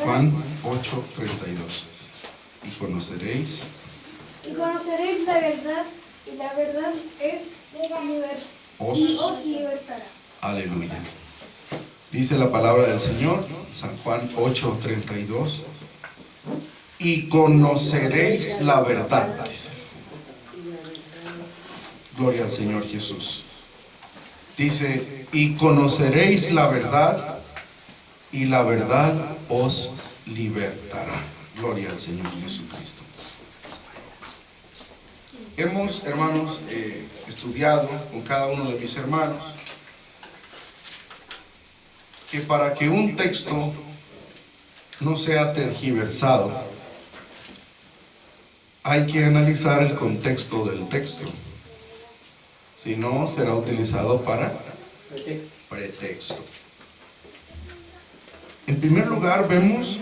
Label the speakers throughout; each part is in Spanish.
Speaker 1: Juan 8:32. Y conoceréis
Speaker 2: la verdad, y la verdad os libertará.
Speaker 1: Aleluya. Dice la palabra del Señor, San Juan 8:32. Y conoceréis la verdad, dice. Gloria al Señor Jesús. Dice, y conoceréis la verdad, y la verdad os libertará. Gloria al Señor Jesucristo. Hemos, hermanos, estudiado con cada uno de mis hermanos que para que un texto no sea tergiversado, hay que analizar el contexto del texto. Si no, será utilizado para pretexto. En primer lugar, vemos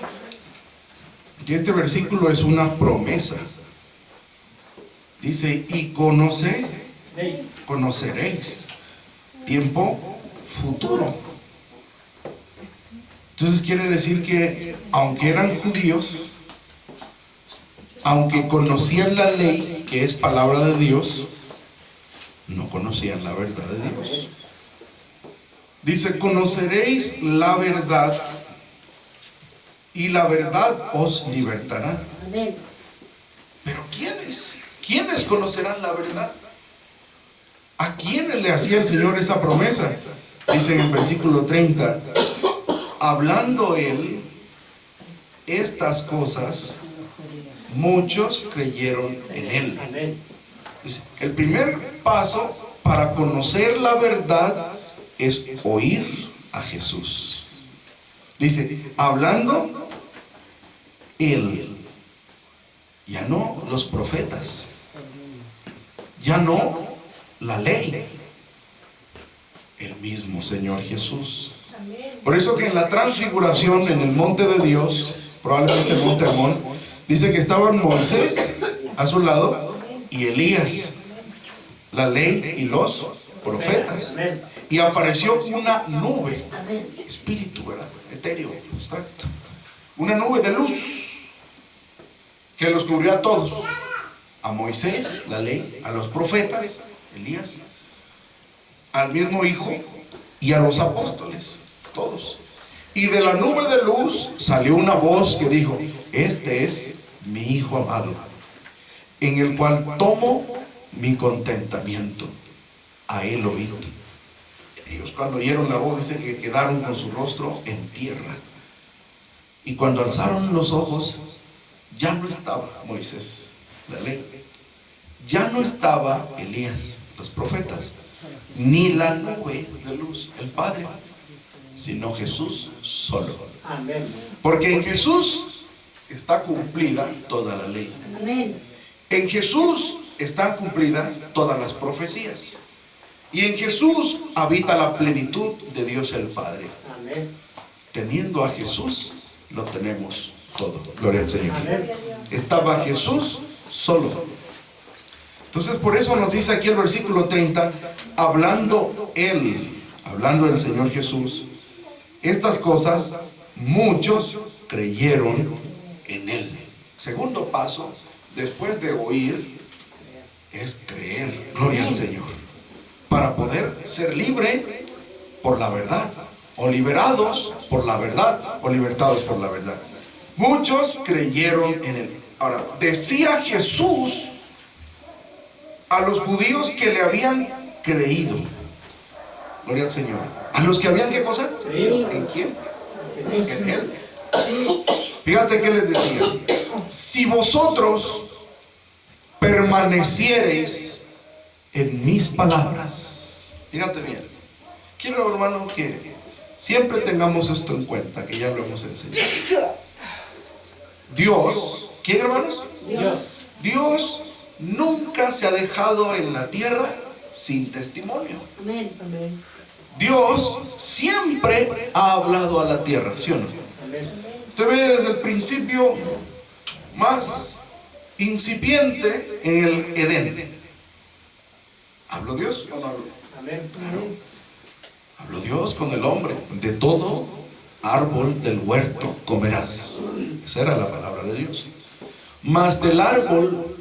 Speaker 1: que este versículo es una promesa. Dice, y conoceréis. Tiempo futuro. Entonces quiere decir que aunque eran judíos, aunque conocían la ley, que es palabra de Dios, no conocían la verdad de Dios. Dice, conoceréis la verdad, y la verdad os libertará.
Speaker 3: Amén.
Speaker 1: Pero ¿quiénes conocerán la verdad? ¿A quiénes le hacía el Señor esa promesa? Dice en el versículo 30, hablando Él estas cosas, muchos creyeron en Él. Dice, el primer paso para conocer la verdad es oír a Jesús. Dice, hablando Él, ya no los profetas, ya no la ley, el mismo Señor Jesús. Por eso que en la transfiguración en el monte de Dios, probablemente el monte Hermón, dice que estaban Moisés a su lado y Elías, la ley y los profetas. Y apareció una nube, espíritu, ¿verdad? Etéreo, abstracto. Una nube de luz que los cubrió a todos. A Moisés, la ley, a los profetas, Elías, al mismo Hijo y a los apóstoles, todos. Y de la nube de luz salió una voz que dijo, este es mi Hijo amado, en el cual tomo mi contentamiento. A él oíd. Ellos cuando oyeron la voz dice que quedaron con su rostro en tierra. Y cuando alzaron los ojos, ya no estaba Moisés, la ley. Ya no estaba Elías, los profetas, ni la nube de luz, el Padre, sino Jesús solo.
Speaker 3: Amén.
Speaker 1: Porque en Jesús está cumplida toda la ley.
Speaker 3: Amén.
Speaker 1: En Jesús están cumplidas todas las profecías. Y en Jesús habita la plenitud de Dios el Padre.
Speaker 3: Amén.
Speaker 1: Teniendo a Jesús, lo tenemos todo. Gloria al Señor.
Speaker 3: Amén.
Speaker 1: Estaba Jesús solo. Entonces por eso nos dice aquí el versículo 30, hablando Él, hablando el Señor Jesús, estas cosas, muchos creyeron en Él. Segundo paso, después de oír, es creer. Gloria al Señor. Para poder ser libre por la verdad, o liberados por la verdad, o libertados por la verdad. Muchos creyeron en Él. Ahora, decía Jesús a los judíos que le habían creído. Gloria al Señor. ¿A los que habían qué cosa?
Speaker 3: Creído.
Speaker 1: ¿En quién? En Él. Fíjate que les decía. Si vosotros permaneciereis en mis palabras. Fíjate bien. Quiero, hermano, que siempre tengamos esto en cuenta, que ya lo hemos enseñado. Dios, ¿quién, hermanos?
Speaker 3: Dios.
Speaker 1: Dios nunca se ha dejado en la tierra sin testimonio.
Speaker 3: Amén. Amén.
Speaker 1: Dios siempre ha hablado a la tierra, ¿sí o no?
Speaker 3: Amén.
Speaker 1: Usted ve desde el principio más incipiente en el Edén. ¿Habló Dios o no habló?
Speaker 3: Amén.
Speaker 1: Claro. Habló Dios con el hombre de todo árbol del huerto comerás. Esa era la palabra de Dios. Mas del árbol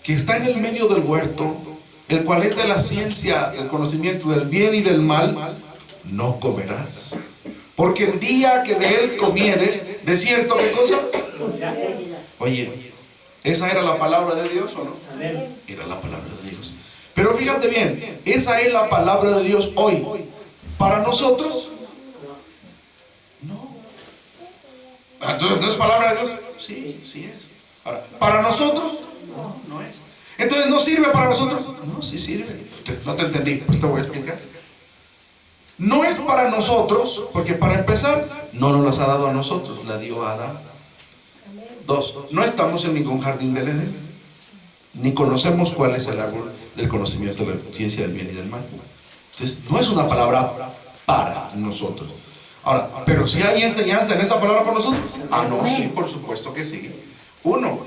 Speaker 1: que está en el medio del huerto, el cual es de la ciencia, el conocimiento del bien y del mal, no comerás. Porque el día que de él comieres, ¿de cierto qué cosa? Oye, ¿esa era la palabra de Dios o no? Era la palabra de Dios. Pero fíjate bien, esa es la palabra de Dios hoy. Para nosotros, no. Entonces, ¿no es palabra de Dios? Sí, sí es. Ahora, ¿para nosotros? No, no es. Entonces, ¿no sirve para nosotros? No, sí sirve. No te entendí, pues te voy a explicar. No es para nosotros, porque para empezar, no nos las ha dado a nosotros, la dio a Adán. Dos, no estamos en ningún jardín del Edén, ni conocemos cuál es el árbol del conocimiento de la ciencia del bien y del mal. Entonces, no es una palabra para nosotros. Ahora, pero si hay enseñanza en esa palabra para nosotros. Ah, no, sí, por supuesto que sí. Uno,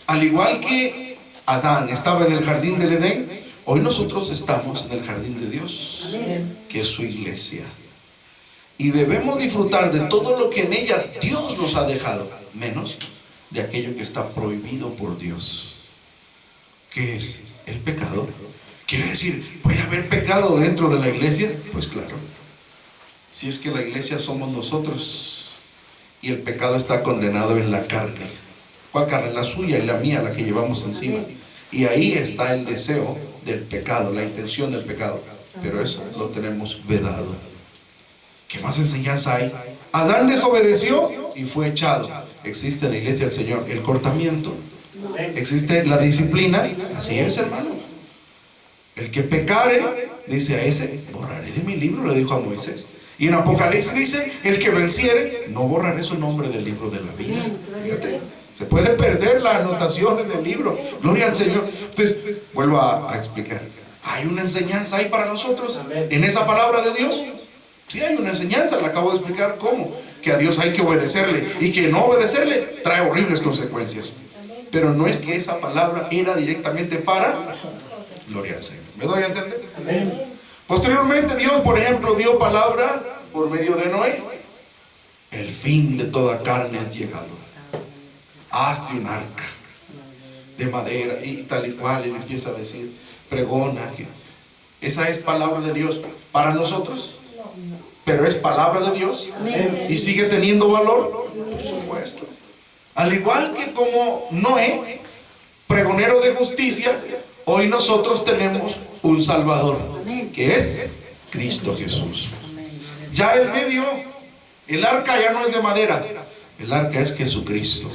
Speaker 1: al igual que Adán estaba en el jardín del Edén, hoy nosotros estamos en el jardín de Dios, que es su iglesia. Y debemos disfrutar de todo lo que en ella Dios nos ha dejado, menos de aquello que está prohibido por Dios. ¿Qué es? El pecado. Quiere decir, ¿puede haber pecado dentro de la iglesia? Pues claro. Si es que la iglesia somos nosotros y el pecado está condenado en la carne. ¿Cuál carne? La suya y la mía, la que llevamos encima. Y ahí está el deseo del pecado, la intención del pecado. Pero eso lo tenemos vedado. ¿Qué más enseñanza hay? Adán desobedeció y fue echado. Existe en la iglesia del Señor el cortamiento. Existe la disciplina. Así es, hermano. El que pecare, dice, a ese borraré de mi libro, le dijo a Moisés. Y en Apocalipsis dice, el que venciere, no borraré su nombre del libro de la vida. Fíjate, se puede perder la anotación en el libro. Gloria al Señor. Entonces, vuelvo a explicar. ¿Hay una enseñanza ahí para nosotros en esa palabra de Dios? Sí, hay una enseñanza, le acabo de explicar cómo. Que a Dios hay que obedecerle, y que no obedecerle trae horribles consecuencias. Pero no es que esa palabra era directamente para... Gloria al Señor. ¿Me doy a entender? Amén. Posteriormente Dios, por ejemplo, dio palabra por medio de Noé. El fin de toda carne es llegado. Hazte un arca de madera y tal y cual, y le empieza a decir, pregona que esa es palabra de Dios para nosotros, pero es palabra de Dios. Amén. Y sigue teniendo valor, por supuesto. Al igual que como Noé, pregonero de justicia, hoy nosotros tenemos un Salvador, que es Cristo Jesús. Ya el medio, el arca ya no es de madera, el arca es Jesucristo,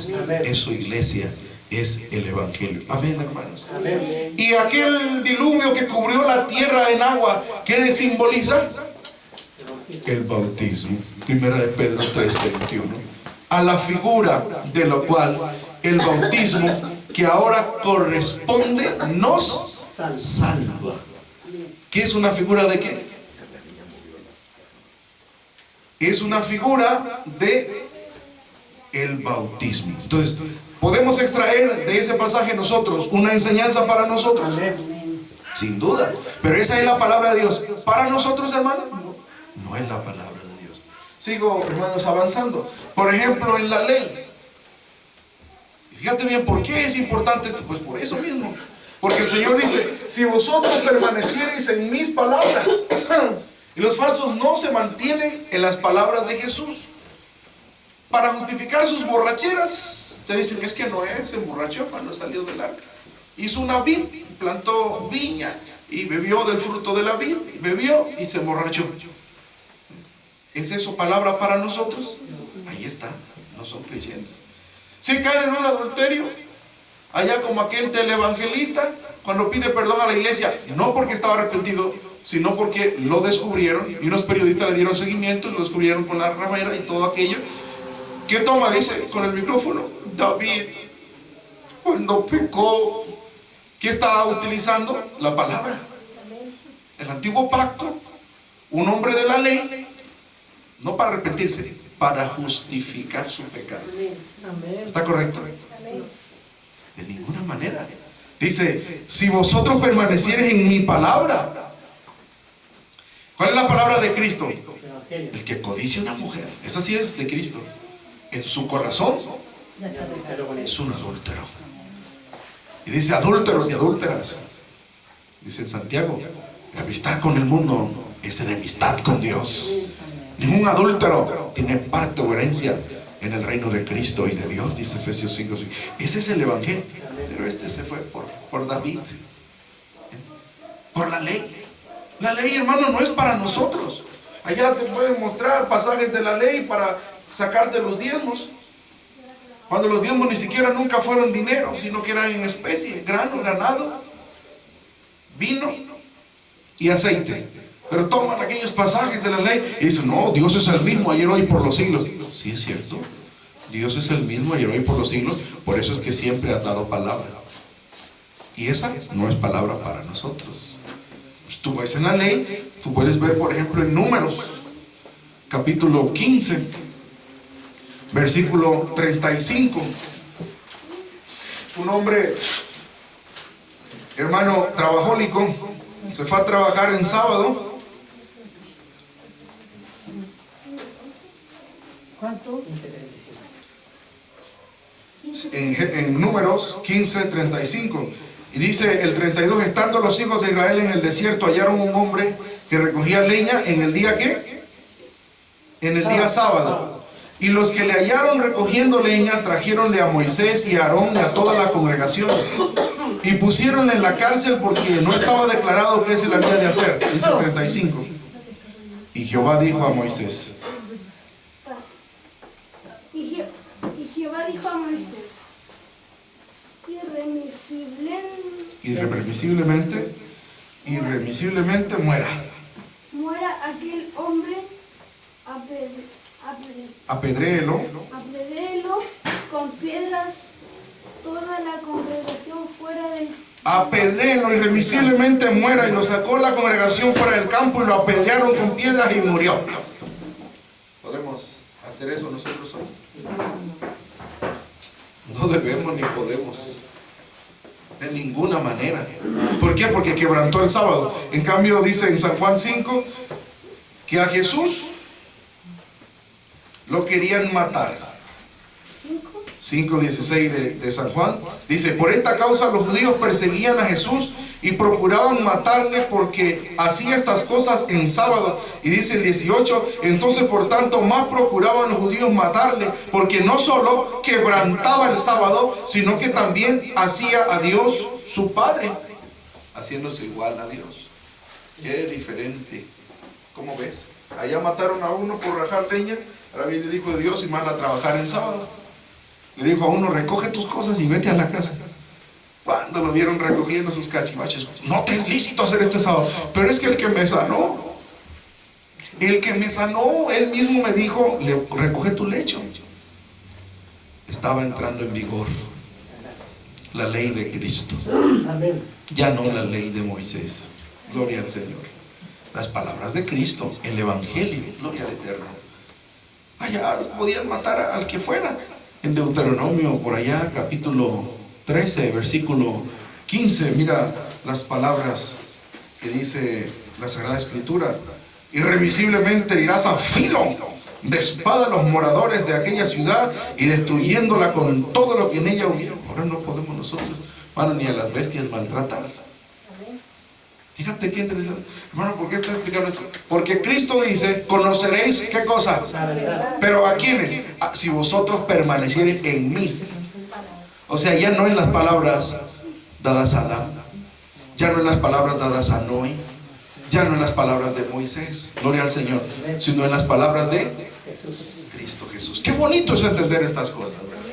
Speaker 1: es su iglesia, es el Evangelio. Amén, hermanos. Amén. Y aquel diluvio que cubrió la tierra en agua, ¿qué simboliza? El bautismo. Primera de Pedro 3:21. A la figura de lo cual el bautismo que ahora corresponde nos salva. ¿Qué es una figura de qué? Es una figura de el bautismo. Entonces, ¿podemos extraer de ese pasaje nosotros una enseñanza para nosotros? Sin duda. Pero esa es la palabra de Dios. Para nosotros, hermanos, no es la palabra de Dios. Sigo, hermanos, avanzando. Por ejemplo, en la ley. Fíjate bien, ¿por qué es importante esto? Pues por eso mismo. Porque el Señor dice, si vosotros permaneciereis en mis palabras. Y los falsos no se mantienen en las palabras de Jesús. Para justificar sus borracheras, te dicen, es que Noé se emborrachó cuando salió del arca. Hizo una vid, plantó viña y bebió del fruto de la vid, bebió y se emborrachó. ¿Es eso palabra para nosotros? Ahí está, no son creyentes. Si caen en un adulterio, allá como aquel televangelista, cuando pide perdón a la iglesia, no porque estaba arrepentido, sino porque lo descubrieron, y unos periodistas le dieron seguimiento, y lo descubrieron con la ramera y todo aquello. ¿Qué toma? Dice con el micrófono, David, cuando pecó, ¿qué estaba utilizando? La palabra. El antiguo pacto, un hombre de la ley, no para arrepentirse, para justificar su pecado. ¿Está correcto? De ninguna manera. Dice, si vosotros permaneciereis en mi palabra. ¿Cuál es la palabra de Cristo? El que codicia una mujer, esa sí es de Cristo, en su corazón es un adúltero. Y dice adúlteros y adúlteras. Dice en Santiago, la amistad con el mundo es enemistad con Dios. Ningún adúltero tiene parte o herencia en el reino de Cristo y de Dios, dice Efesios 5. Ese es el evangelio. Pero este se fue por David, por la ley. La ley, hermano, no es para nosotros. Allá te pueden mostrar pasajes de la ley para sacarte los diezmos, cuando los diezmos ni siquiera nunca fueron dinero, sino que eran en especie, grano, ganado, vino y aceite. Pero toman aquellos pasajes de la ley y dicen, no, Dios es el mismo ayer, hoy, por los siglos. Sí, es cierto, Dios es el mismo ayer, hoy, por los siglos. Por eso es que siempre ha dado palabra, y esa no es palabra para nosotros. Pues tú ves en la ley, tú puedes ver, por ejemplo, en Números capítulo 15 versículo 35. Un hombre, hermano, trabajólico, se fue a trabajar en sábado.
Speaker 3: ¿Cuánto?
Speaker 1: En Números 15:35. Y dice el 32, estando los hijos de Israel en el desierto, hallaron un hombre que recogía leña en el día ¿qué? En el día sábado. Y los que le hallaron recogiendo leña, trajeronle a Moisés y a Aarón y a toda la congregación, y pusieronle en la cárcel porque no estaba declarado que se le había de hacer. Dice el 35. Y Jehová dijo a Moisés.
Speaker 2: Y Jehová dijo a Moisés, irremisiblemente muera aquel hombre,
Speaker 1: Apedréelo
Speaker 2: con piedras toda la congregación fuera del...
Speaker 1: Apedréelo, irremisiblemente muera. Y lo sacó la congregación fuera del campo y lo apedrearon con piedras y murió. ¿Podemos hacer eso nosotros hoy? No debemos ni podemos, de ninguna manera. ¿Por qué? Porque quebrantó el sábado. En cambio dice en San Juan 5 que a Jesús lo querían matar. 5:16 de San Juan dice, por esta causa los judíos perseguían a Jesús y procuraban matarle porque hacía estas cosas en sábado. Y dice el 18, entonces por tanto más procuraban los judíos matarle, porque no solo quebrantaba el sábado, sino que también hacía a Dios su Padre, haciéndose igual a Dios. Qué diferente. ¿Cómo ves? Allá mataron a uno por rajar leña, ahora viene el Hijo de Dios y manda a trabajar en sábado. Le dijo a uno, recoge tus cosas y vete a la casa. Cuando lo vieron recogiendo sus cachivaches, no te es lícito hacer esto sábado. Pero es que el que me sanó, él mismo me dijo, recoge tu lecho. Estaba entrando en vigor la ley de Cristo. Ya no la ley de Moisés. Gloria al Señor. Las palabras de Cristo, el Evangelio, gloria al Eterno. Allá podían matar al que fuera. En Deuteronomio, por allá, capítulo 13, versículo 15, mira las palabras que dice la Sagrada Escritura. Irremisiblemente herirás a filo de espada a los moradores de aquella ciudad y destruyéndola con todo lo que en ella hubiera. Ahora no podemos nosotros, hermano, ni a las bestias maltratar. Fíjate qué interesante. Hermano, ¿por qué estoy explicando esto? Porque Cristo dice, conoceréis, ¿qué cosa? Pero ¿a quiénes? Si vosotros permaneciereis en mí. O sea, ya no en las palabras dadas a Adán, ya no en las palabras dadas a Noé, ya no en las palabras de Moisés, gloria al Señor, sino en las palabras de Cristo Jesús. Qué bonito es entender estas cosas, ¿verdad?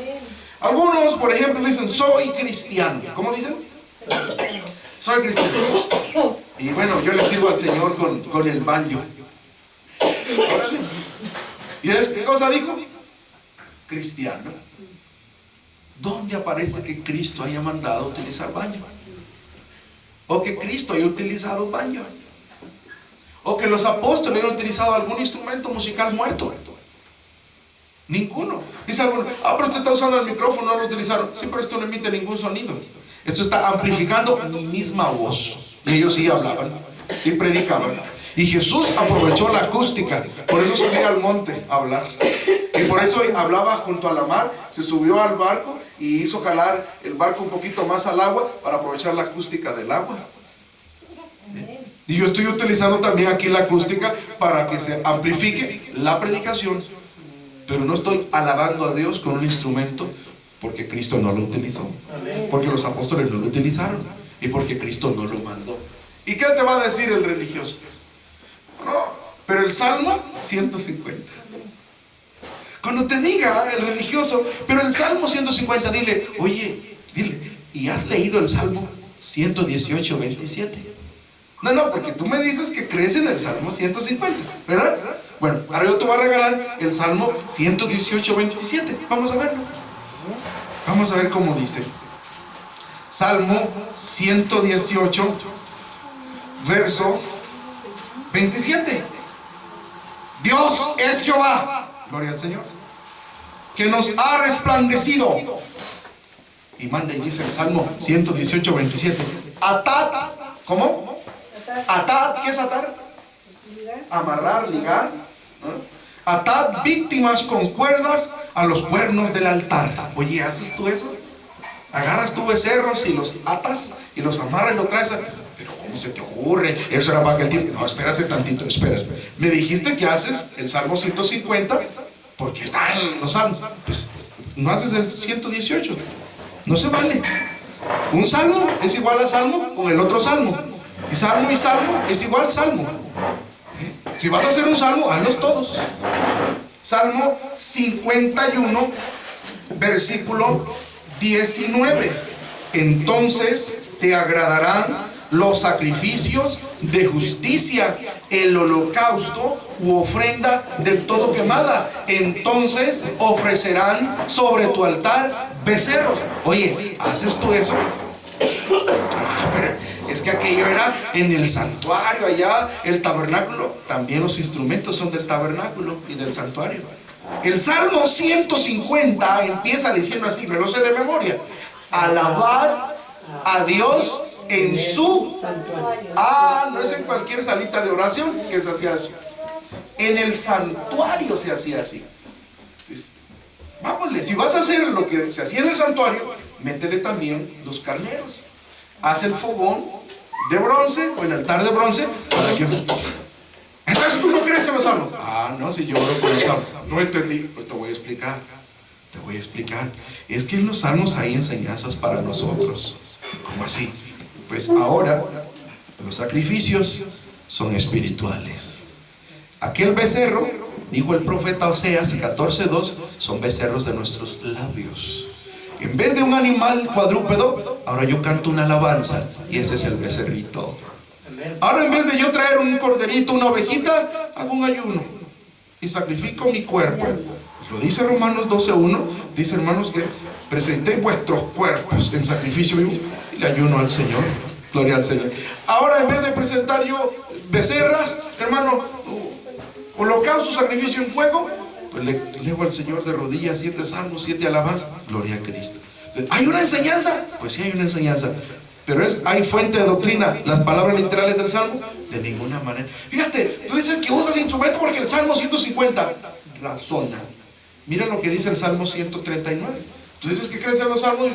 Speaker 1: Algunos, por ejemplo, dicen, soy cristiano. ¿Cómo dicen? Soy cristiano. Y bueno, yo le sirvo al Señor con el banjo. Órale. ¿Y es qué cosa dijo? Cristiano. ¿Dónde aparece que Cristo haya mandado utilizar banjo? O que Cristo haya utilizado banjo. O que los apóstoles hayan utilizado algún instrumento musical muerto. Ninguno. Dice alguno, pero usted está usando el micrófono, no lo utilizaron. Sí, pero esto no emite ningún sonido. Esto está amplificando mi misma voz. Y ellos sí hablaban y predicaban. Y Jesús aprovechó la acústica, por eso subía al monte a hablar. Y por eso hablaba junto a la mar, se subió al barco y hizo jalar el barco un poquito más al agua para aprovechar la acústica del agua. Y yo estoy utilizando también aquí la acústica para que se amplifique la predicación, pero no estoy alabando a Dios con un instrumento porque Cristo no lo utilizó, porque los apóstoles no lo utilizaron y porque Cristo no lo mandó. ¿Y qué te va a decir el religioso? No, pero el Salmo 150. Cuando te diga el religioso, pero el Salmo 150, dile, oye, dile, ¿y has leído el Salmo 118, 27? No, porque tú me dices que crees en el Salmo 150, ¿verdad? Bueno, ahora yo te voy a regalar el Salmo 118, 27. Vamos a verlo. Vamos a ver cómo dice. Salmo 118, verso 27. Dios es Jehová, gloria al Señor, que nos ha resplandecido. Y manda y dice el Salmo 118, 27. Atad, ¿cómo? Atad, ¿qué es atar? Amarrar, ligar, ¿no? Atad víctimas con cuerdas a los cuernos del altar. Oye, ¿haces tú eso? Agarras tú becerros y los atas y los amarras y los traes a... Pero ¿cómo se te ocurre? Eso era para aquel tiempo. No, espérate tantito, espérate. Me dijiste que haces el Salmo 150 porque está en los salmos. Pues no haces el 118. No se vale. Un salmo es igual a salmo con el otro salmo. Y salmo es igual salmo. Si vas a hacer un salmo, hazlos todos. Salmo 51, versículo 19. Entonces te agradarán los sacrificios de justicia, el holocausto u ofrenda del todo quemada. Entonces ofrecerán sobre tu altar becerros. Oye, ¿haces tú eso? Pero es que aquello era en el santuario, allá el tabernáculo. También los instrumentos son del tabernáculo y del santuario. El Salmo 150 empieza diciendo así, me lo sé de memoria: alabar a Dios en su santuario. No es en cualquier salita de oración que se hacía así. En el santuario se hacía así. Entonces, vámonos, si vas a hacer lo que se hacía en el santuario, métele también los carneros. Haz el fogón de bronce o el altar de bronce para que... Entonces tú no crees en los salmos. No, si yo oro por los salmos. No entendí. Pues te voy a explicar. Te voy a explicar. Es que en los salmos hay enseñanzas para nosotros. ¿Cómo así? Pues ahora los sacrificios son espirituales. Aquel becerro, dijo el profeta Oseas 14:2, son becerros de nuestros labios. En vez de un animal cuadrúpedo, ahora yo canto una alabanza y ese es el becerrito. Ahora en vez de yo traer un corderito, una ovejita, hago un ayuno y sacrifico mi cuerpo. Lo dice Romanos 12:1, dice, hermanos, que presentéis vuestros cuerpos en sacrificio vivo y le ayuno al Señor. Gloria al Señor. Ahora en vez de presentar yo becerras, hermano, holocausto, sacrificio en fuego, pues le leo al Señor de rodillas 7 salmos, 7 alabanzas. Gloria a Cristo. Entonces, ¿hay una enseñanza? Pues sí hay una enseñanza. Pero ¿hay fuente de doctrina las palabras literales del salmo? De ninguna manera. Fíjate, tú dices que usas instrumento porque el Salmo 150 razona. Mira lo que dice el Salmo 139. Tú dices que crees en los salmos,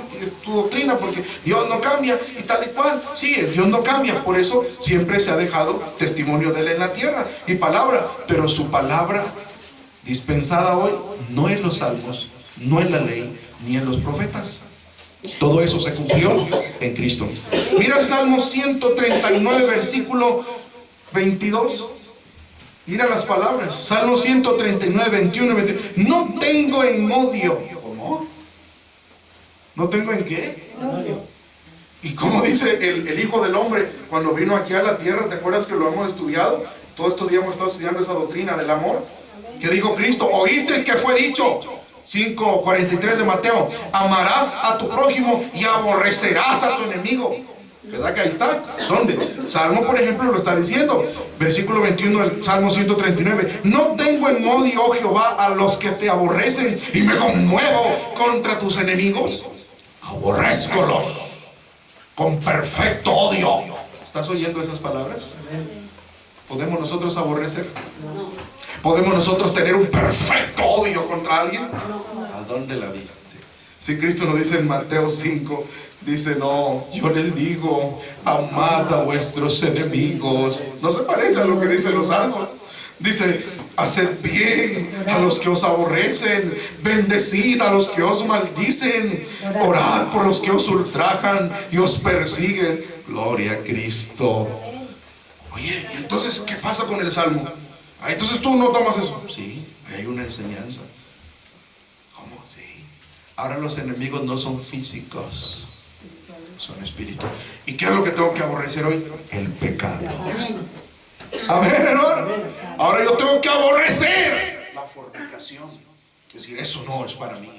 Speaker 1: tu doctrina, porque Dios no cambia y tal y cual. Sí, Dios no cambia, por eso siempre se ha dejado testimonio de Él en la tierra y palabra. Pero su palabra dispensada hoy no en los salmos, no en la ley, ni en los profetas. Todo eso se cumplió en Cristo. Mira el Salmo 139, versículo 22. Mira las palabras. Salmo 139, 21, 22. No tengo en odio. ¿Cómo? ¿No tengo en qué? Odio. Y como dice el Hijo del Hombre cuando vino aquí a la tierra, ¿te acuerdas que lo hemos estudiado? Todos estos días hemos estado estudiando esa doctrina del amor. ¿Qué dijo Cristo? ¿Oísteis que fue dicho? 5:43 de Mateo: amarás a tu prójimo y aborrecerás a tu enemigo. ¿Verdad que ahí está? ¿Dónde? Salmo, por ejemplo, lo está diciendo. Versículo 21 del Salmo 139. No tengo en odio, oh Jehová, a los que te aborrecen, y me conmuevo contra tus enemigos. Aborrézcolos con perfecto odio. ¿Estás oyendo esas palabras? ¿Podemos nosotros aborrecer? ¿Podemos nosotros tener un perfecto odio contra alguien? ¿A dónde la viste? Si Cristo nos dice en Mateo 5, dice, no, yo les digo, amad a vuestros enemigos. No se parece a lo que dicen los salmos. Dice, haced bien a los que os aborrecen, bendecid a los que os maldicen, orad por los que os ultrajan y os persiguen. Gloria a Cristo. Oye, ¿y entonces qué pasa con el salmo? Entonces tú no tomas eso. Sí, hay una enseñanza. ¿Cómo? Sí. Ahora los enemigos no son físicos, son espirituales. ¿Y qué es lo que tengo que aborrecer hoy? El pecado. Amén, hermano. Ahora yo tengo que aborrecer la fornicación. Es decir, eso no es para mí.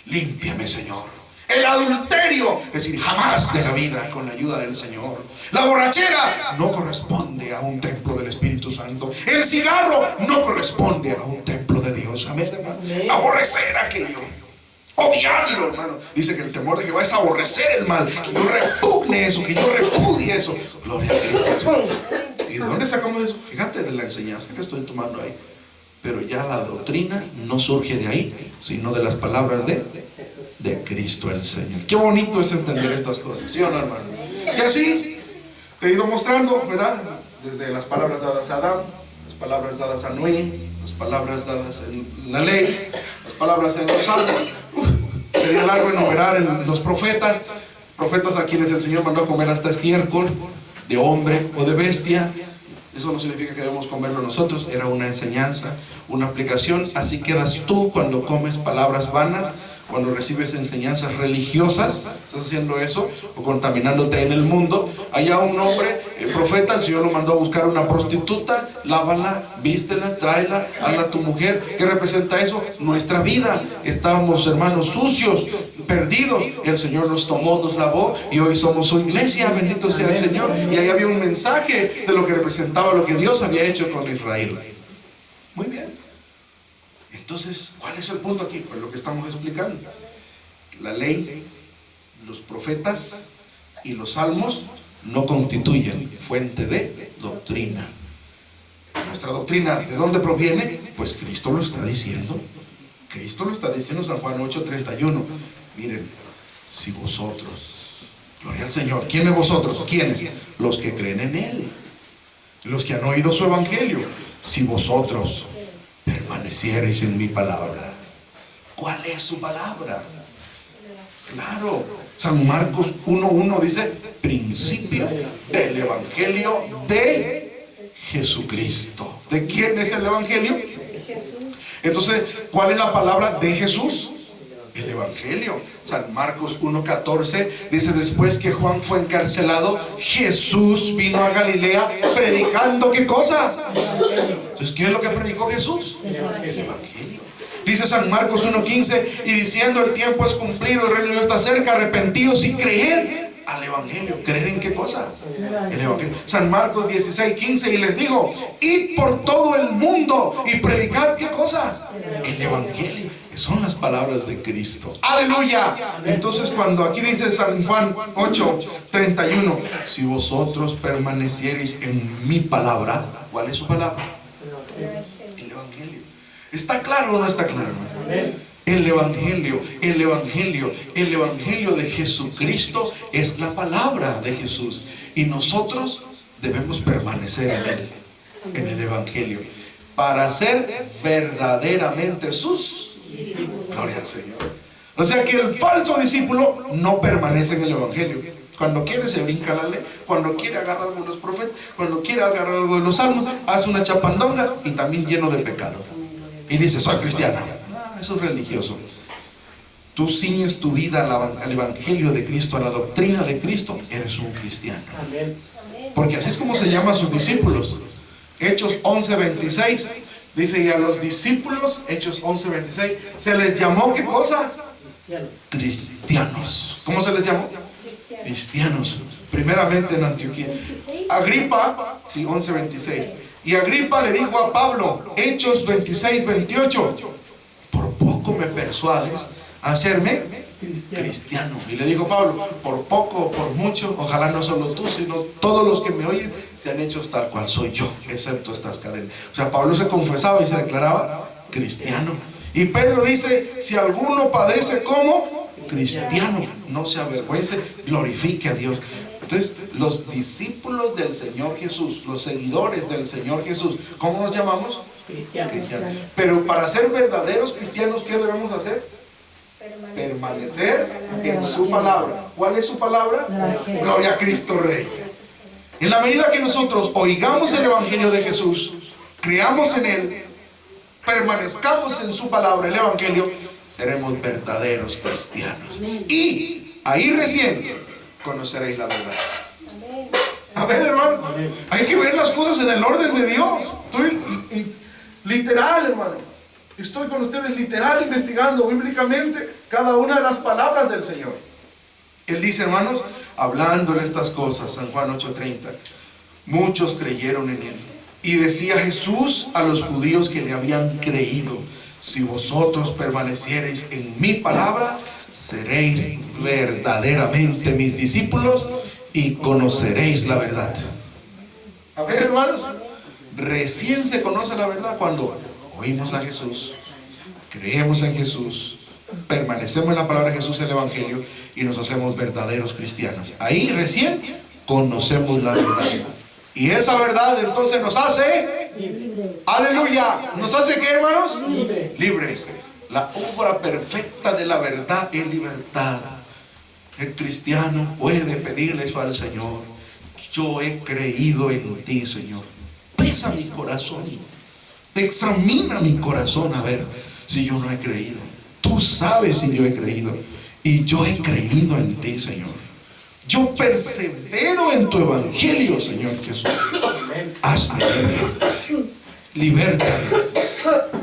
Speaker 1: Límpiame, Señor. El adulterio, es decir, jamás de la vida, con la ayuda del Señor. La borrachera no corresponde a un templo del Espíritu Santo. El cigarro no corresponde a un templo de Dios. Amén, hermano. Aborrecer aquello, odiarlo, hermano. Dice que el temor de Jehová es aborrecer el mal. Que yo repugne eso, que yo repudie eso. Gloria a Cristo. ¿Y de dónde sacamos eso? Fíjate de la enseñanza que estoy tomando ahí. Pero ya la doctrina no surge de ahí, sino de las palabras de Cristo el Señor. Qué bonito es entender estas cosas, ¿sí o no, hermano? Y así te he ido mostrando, ¿verdad? Desde las palabras dadas a Adán, las palabras dadas a Noé, las palabras dadas en la ley, las palabras en los salmos. Sería largo enumerar en los profetas a quienes el Señor mandó a comer hasta estiércol, de hombre o de bestia. Eso no significa que debemos comerlo nosotros, era una enseñanza, una aplicación. Así quedas tú cuando comes palabras vanas, cuando recibes enseñanzas religiosas, estás haciendo eso, o contaminándote en el mundo. Allá un hombre, profeta, el Señor lo mandó a buscar una prostituta, lávala, vístela, tráela, hazla tu mujer. ¿Qué representa eso? Nuestra vida. Estábamos, hermanos, sucios, perdidos, y el Señor nos tomó, nos lavó, y hoy somos su iglesia, bendito sea el Señor. Y ahí había un mensaje de lo que representaba lo que Dios había hecho con Israel. Muy bien. Entonces, ¿cuál es el punto aquí? Pues lo que estamos explicando. La ley, los profetas y los salmos no constituyen fuente de doctrina. Nuestra doctrina, ¿de dónde proviene? Pues Cristo lo está diciendo. Cristo lo está diciendo en San Juan 8:31. Miren, si vosotros, gloria al Señor, ¿quiénes vosotros? ¿Quiénes? Los que creen en Él, los que han oído su evangelio. Si vosotros permaneciereis en mi palabra. ¿Cuál es su palabra? Claro, San Marcos 1:1 dice, principio del evangelio de Jesucristo. ¿De quién es el evangelio? Entonces, ¿cuál es la palabra de Jesús? El evangelio. San Marcos 1:14 dice, después que Juan fue encarcelado, Jesús vino a Galilea predicando ¿qué cosa? Entonces, ¿qué es lo que predicó Jesús? El evangelio. Dice San Marcos 1:15, y diciendo, el tiempo es cumplido, el reino de Dios está cerca, arrepentidos y creed al evangelio. ¿Creer en qué cosa? El evangelio. San Marcos 16:15, y les digo, id por todo el mundo y predicad ¿qué cosa? El evangelio. Son las palabras de Cristo. ¡Aleluya! Entonces, cuando aquí dice San Juan 8:31, si vosotros permaneciereis en mi palabra, ¿cuál es su palabra? El evangelio. ¿Está claro o no está claro, hermano? El evangelio, el evangelio, el evangelio de Jesucristo es la palabra de Jesús. Y nosotros debemos permanecer en él, en el evangelio, para ser verdaderamente sus discípulos. Gloria al Señor. O sea que el falso discípulo no permanece en el evangelio. Cuando quiere se brinca la ley, cuando quiere agarrar algo de los profetas, cuando quiere agarrar algo de los salmos, hace una chapandonga y también lleno de pecado. Y dice, soy cristiana. Eso es religioso. Tú ciñes tu vida al evangelio de Cristo, a la doctrina de Cristo, eres un cristiano. Porque así es como se llama a sus discípulos. Hechos 11:26 dice, y a los discípulos, Hechos 11:26, se les llamó ¿qué cosa? Cristianos. ¿Cómo se les llamó? Cristianos. Primeramente en Antioquía. Agripa, sí, 11:26. Y Agripa le dijo a Pablo, Hechos 26:28, por poco me persuades a hacerme cristiano. Y le dijo Pablo, por poco o por mucho, ojalá no solo tú, sino todos los que me oyen sean hechos tal cual soy yo, excepto estas cadenas. O sea, Pablo se confesaba y se declaraba cristiano. Y Pedro dice, si alguno padece como cristiano, no se avergüence, glorifique a Dios. Entonces, los discípulos del Señor Jesús, los seguidores del Señor Jesús, ¿cómo nos llamamos? Cristianos. Pero para ser verdaderos cristianos, ¿qué debemos hacer? Permanecer en su palabra. ¿Cuál es su palabra? Gloria a Cristo Rey. En la medida que nosotros oigamos el Evangelio de Jesús, creamos en Él, permanezcamos en su palabra, el Evangelio, seremos verdaderos cristianos. Y ahí recién conoceréis la verdad. Amén, hermano. Hay que ver las cosas en el orden de Dios. Estoy literal, hermano. Estoy con ustedes literal investigando bíblicamente cada una de las palabras del Señor. Él dice, hermanos, hablándole estas cosas, San Juan 8:30, muchos creyeron en Él. Y decía Jesús a los judíos que le habían creído, si vosotros permaneciereis en mi palabra, seréis verdaderamente mis discípulos y conoceréis la verdad. A ver, hermanos, recién se conoce la verdad cuando oímos a Jesús, creemos en Jesús, permanecemos en la palabra de Jesús, el Evangelio, y nos hacemos verdaderos cristianos. Ahí recién conocemos la verdad. Y esa verdad entonces nos hace libres. Aleluya. ¿Nos hace qué, hermanos? Libres. Libres. La obra perfecta de la verdad es libertad. El cristiano puede pedirle eso al Señor. Yo he creído en ti, Señor. Pesa mi corazón. Examina mi corazón a ver si yo no he creído. Tú sabes si yo he creído. Y yo he creído en ti, Señor. Yo persevero en tu evangelio, Señor Jesús. Hazme libre. Libértame.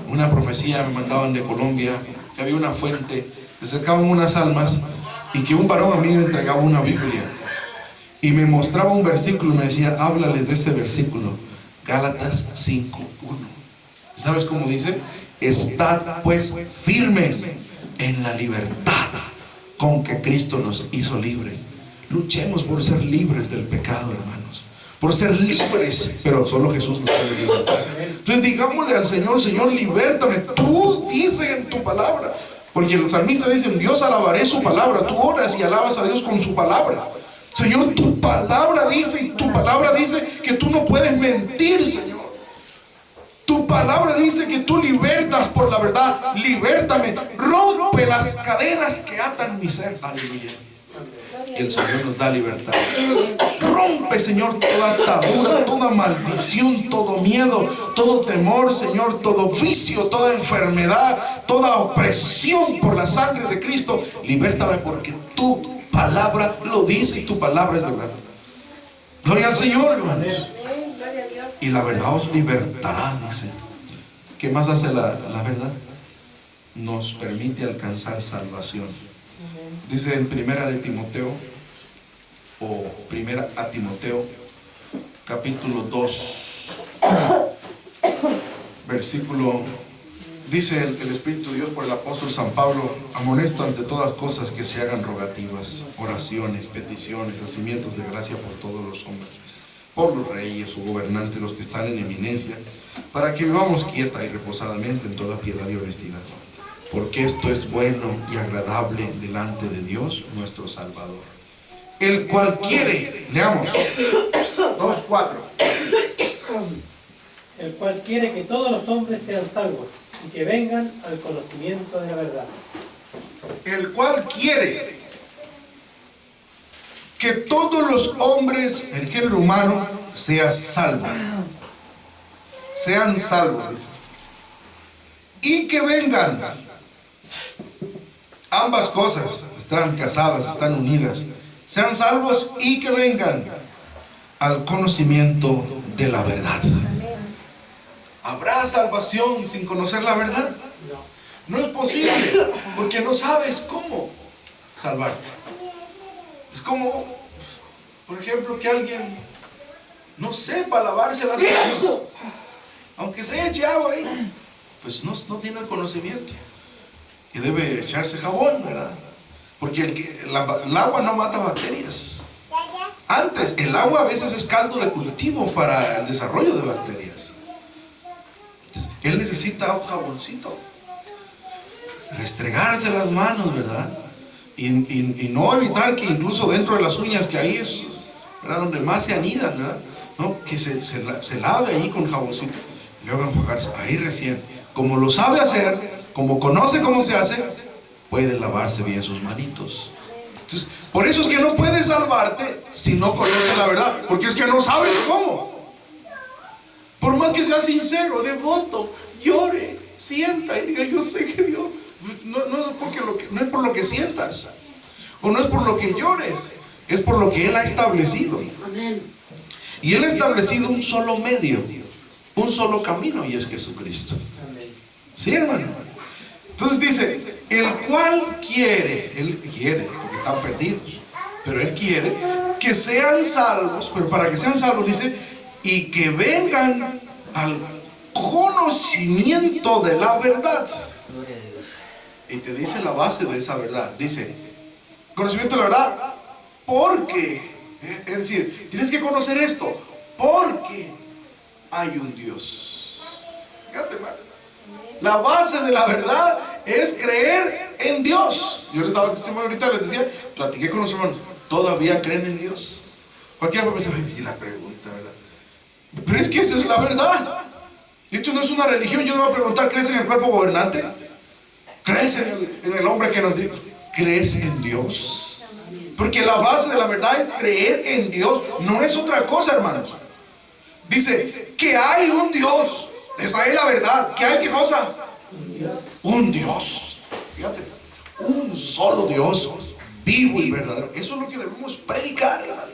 Speaker 1: Una profecía me mandaban de Colombia, que había una fuente, se acercaban unas almas y que un varón a mí me entregaba una Biblia y me mostraba un versículo y me decía, háblales de este versículo, Gálatas 5:1. ¿Sabes cómo dice? Estad pues firmes en la libertad con que Cristo nos hizo libres. Luchemos por ser libres del pecado, hermanos. Por ser libres, pero solo Jesús nos puede libertar. Entonces digámosle al Señor, Señor, libértame. Tú dices en tu palabra. Porque el salmista dice, Dios alabaré su palabra. Tú oras y alabas a Dios con su palabra. Señor, tu palabra dice, y tu palabra dice que tú no puedes mentir, Señor. Tu palabra dice que tú libertas por la verdad. Libértame. Rompe las cadenas que atan mi ser. Aleluya. El Señor nos da libertad. Rompe, Señor, toda atadura, toda maldición, todo miedo, todo temor, Señor, todo vicio, toda enfermedad, toda opresión por la sangre de Cristo. Libértame porque tu palabra lo dice y tu palabra es verdad. Gloria al Señor, hermanos. Y la verdad os libertará, dice. ¿Qué más hace la verdad? Nos permite alcanzar salvación. Dice en Primera de Timoteo, o Primera a Timoteo, capítulo 2, versículo, dice el Espíritu de Dios por el apóstol San Pablo, amonesto ante todas cosas que se hagan rogativas, oraciones, peticiones, hacimientos de gracia por todos los hombres, por los reyes o gobernantes, los que están en eminencia, para que vivamos quieta y reposadamente en toda piedad y honestidad. Porque esto es bueno y agradable delante de Dios nuestro Salvador, el cual quiere, leamos, 2:4.
Speaker 3: El cual quiere que todos los hombres sean salvos y que vengan al conocimiento de la verdad.
Speaker 1: El cual quiere que todos los hombres, el género humano, sean salvos. Sean salvos. Y que vengan. Ambas cosas están casadas, están unidas. Sean salvos y que vengan al conocimiento de la verdad. ¿Habrá salvación sin conocer la verdad? No es posible, porque no sabes cómo salvarte. Es como, por ejemplo, que alguien no sepa lavarse las manos. Aunque se eche agua ahí, pues no tiene el conocimiento. Que debe echarse jabón, ¿verdad? Porque el agua no mata bacterias. Antes, el agua a veces es caldo de cultivo para el desarrollo de bacterias. Entonces, él necesita un jaboncito, restregarse las manos, ¿verdad? Y no evitar que incluso dentro de las uñas, que ahí es, ¿verdad?, donde más se anidan, ¿verdad?, ¿no?, que se lave ahí con jaboncito. Y luego enjuagarse ahí recién. Como lo sabe hacer, como conoce cómo se hace, puede lavarse bien sus manitos. Entonces, por eso es que no puedes salvarte si no conoces la verdad, porque es que no sabes cómo. Por más que seas sincero, devoto, llore, sienta y diga: yo sé que Dios, no es por lo que sientas, o no es por lo que llores, es por lo que Él ha establecido. Y Él ha establecido un solo medio, un solo camino, y es Jesucristo. ¿Sí, hermano? Entonces dice: el cual Él quiere, porque están perdidos, pero Él quiere que sean salvos. Pero para que sean salvos, dice, y que vengan al conocimiento de la verdad. Y te dice la base de esa verdad. Dice: conocimiento de la verdad, porque, es decir, tienes que conocer esto, porque hay un Dios. Fíjate, hermano, la base de la verdad es creer en Dios. Yo les daba el testimonio ahorita, les decía, platiqué con los hermanos: ¿todavía creen en Dios? Cualquiera puede pensar: y la pregunta, ¿verdad? Pero es que esa es la verdad. Esto no es una religión. Yo no voy a preguntar: ¿crees en el cuerpo gobernante? ¿Crees en el hombre que nos dijo? ¿Crees en Dios? Porque la base de la verdad es creer en Dios. No es otra cosa, hermanos. Dice que hay un Dios. Esa es la verdad. ¿Que hay qué cosa? Un Dios. Fíjate, un solo Dios, vivo y verdadero. Eso es lo que debemos predicar, hermano.